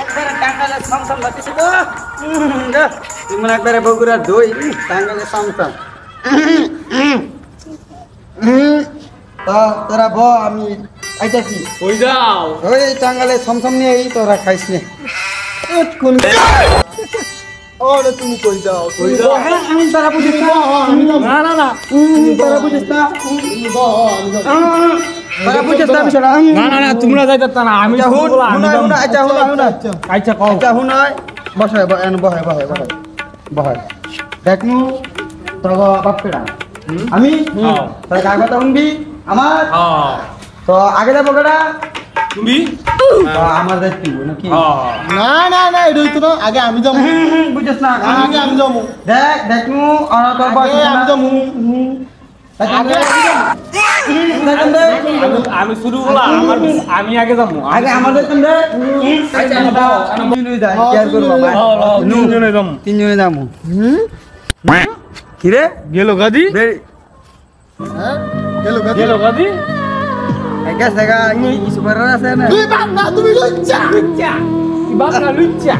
একবারে টাঙ্গালে সমসম বাতিছে তো তুমি একবারে বগুড়া দই টাঙ্গালে সমসম তা তোরা ব আমি আইতাছি কই যাও ওই টাঙ্গালে সমসম নিয়ে এই তোরা খাইস নে কোন ওরে তুমি কই যাও আমি তারা বুঝিস না না না তারা বুঝিস না তারা বুঝিস না বিষয়টা না না তোমরা যাইতা না আমি আচ্ছা হুন আচ্ছা কও আচ্ছা হুন বসে বহে দেখনু তোর বাপকেডা আমি তোর কার কথা শুনবি আমার তো আগে যাবো কেডা তুমি আমার দায়িত্ব নাকি না না না এটা হইতো না আগে আমি যাবো বুঝিস না আগে আমি যাবো দেখনু আর তোর আগে আমি যাবো আমি শুরু হলাম আমি আগে যাবো আগে আমাদের সঙ্গে তিনজনে যাবো কিরে গেল গাদি গেল গাদি সুপার আছে না তুই বাপ না তুমি লজ্জা লুচ্চা বাবা লুচ্চা